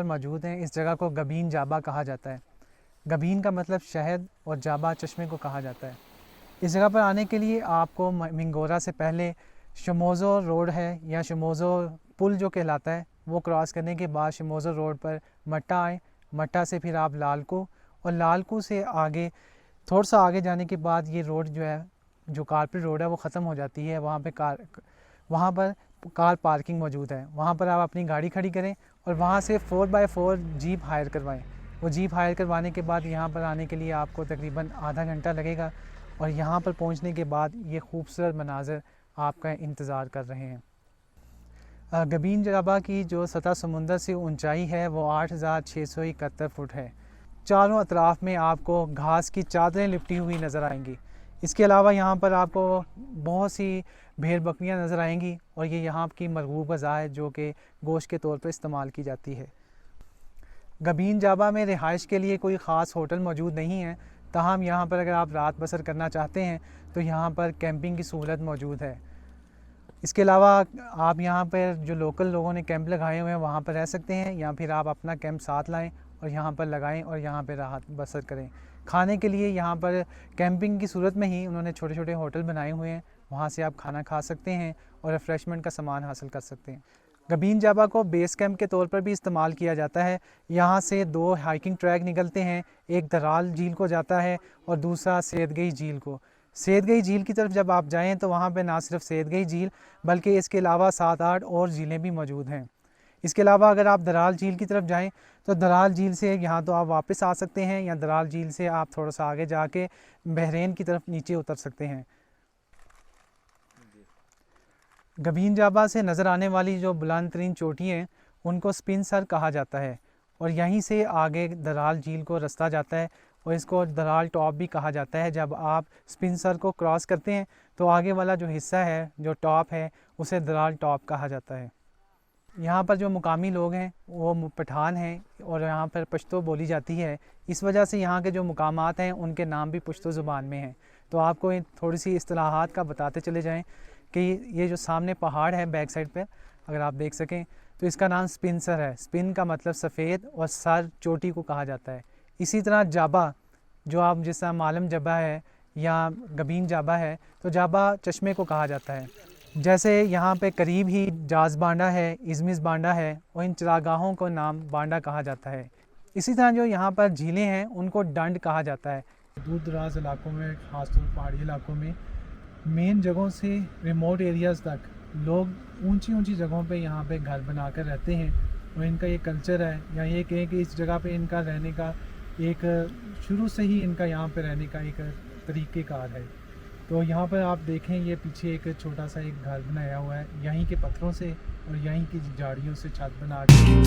पर मौजूद हैं। इस जगह को गबीन जाबा कहा जाता है। गबीन का मतलब शहद और जाबा चश्मे को कहा जाता है। इस जगह पर आने के लिए आपको मिंगोरा से पहले शमोज़ो रोड है या शमोज़ो पुल जो कहलाता है वो क्रॉस करने के बाद शमोज़ो रोड पर मट्टा आए। मट्टा से फिर आप लालकू, और लालकू से आगे थोड़ा सा आगे जाने के बाद ये रोड जो है, जो कारपेट रोड है, वो ख़त्म हो जाती है। वहाँ पर कार पार्किंग मौजूद है। वहाँ पर आप अपनी गाड़ी खड़ी करें और वहाँ से 4x4 जीप हायर करवाएं। वो जीप हायर करवाने के बाद यहाँ पर आने के लिए आपको तकरीबन आधा घंटा लगेगा और यहाँ पर पहुँचने के बाद ये खूबसूरत मनाज़र आपका इंतज़ार कर रहे हैं। गबीन जाबा की जो सतह समुंदर से ऊंचाई है वो 8,671 फुट है। चारों अतराफ में आपको घास की चादरें लिपटी हुई नज़र आएंगी। इसके अलावा यहाँ पर आपको बहुत सी भेड़ बकरियाँ नज़र आएंगी और ये यहाँ की मरगूब ग़ज़ा है जो कि गोश्त के तौर पर इस्तेमाल की जाती है। गबीन जाबा में रिहाइश के लिए कोई ख़ास होटल मौजूद नहीं है, ताहम यहाँ पर अगर आप रात बसर करना चाहते हैं तो यहाँ पर कैंपिंग की सहूलत मौजूद है। इसके अलावा आप यहाँ पर जो लोकल लोगों ने कैंप लगाए हुए हैं वहाँ पर रह सकते हैं, या फिर आप अपना कैंप साथ लाएं और यहाँ पर लगाएं और यहाँ पर राहत बसर करें। खाने के लिए यहाँ पर कैंपिंग की सूरत में ही उन्होंने छोटे छोटे होटल बनाए हुए हैं, वहाँ से आप खाना खा सकते हैं और रिफ़्रेशमेंट का सामान हासिल कर सकते हैं। गबीन जाबा को बेस कैंप के तौर पर भी इस्तेमाल किया जाता है। यहाँ से 2 हाइकिंग ट्रैक निकलते हैं, एक दराल झील को जाता है और दूसरा सैदगई झील को। सैदगई झील की तरफ जब आप जाएं तो वहाँ पे ना सिर्फ सैदगई झील बल्कि इसके अलावा 7-8 और झीलें भी मौजूद हैं। इसके अलावा अगर आप दराल झील की तरफ जाएं तो दराल झील से यहाँ तो आप वापस आ सकते हैं, या दराल झील से आप थोड़ा सा आगे जाके बहरीन की तरफ नीचे उतर सकते हैं। गबीन जाबा से नज़र आने वाली जो बुलंद तरीन चोटी हैं उनको स्पिन सर कहा जाता है और यहीं से आगे दराल झील को रास्ता जाता है और इसको दराल टॉप भी कहा जाता है। जब आप स्पिन सर को क्रॉस करते हैं तो आगे वाला जो हिस्सा है, जो टॉप है, उसे दराल टॉप कहा जाता है। यहाँ पर जो मुकामी लोग हैं वो पठान हैं और यहाँ पर पश्तो बोली जाती है। इस वजह से यहाँ के जो मुकामात हैं उनके नाम भी पश्तो ज़ुबान में हैं। तो आपको थोड़ी सी इस्तिलाहात का बताते चले जाएं कि ये जो सामने पहाड़ है बैक साइड पर अगर आप देख सकें तो इसका नाम स्पिन सर है। स्पिन का मतलब सफ़ेद और सर चोटी को कहा जाता है। इसी तरह जाबा, जो आप जिस तरह मालम जाबा है या गबीन जाबा है, तो जाबा चश्मे को कहा जाता है। जैसे यहाँ पे करीब ही जाज बांडा है, इज़मिज़ बांडा है और इन चरागाहों को नाम बांडा कहा जाता है। इसी तरह जो यहाँ पर झीलें हैं उनको डंड कहा जाता है। दूर दराज इलाकों में, ख़ासतौर पहाड़ी इलाकों में, मेन जगहों से रिमोट एरियाज़ तक लोग ऊंची ऊंची जगहों पे यहाँ पे घर बनाकर रहते हैं और इनका ये कल्चर है, या ये कहें कि इस जगह पे इनका रहने का एक शुरू से ही इनका यहाँ पे रहने का एक तरीक़ेकार है। तो यहाँ पर आप देखें ये पीछे एक छोटा सा एक घर बनाया हुआ है, यहीं के पत्थरों से और यहीं की झाड़ियों से छत बना के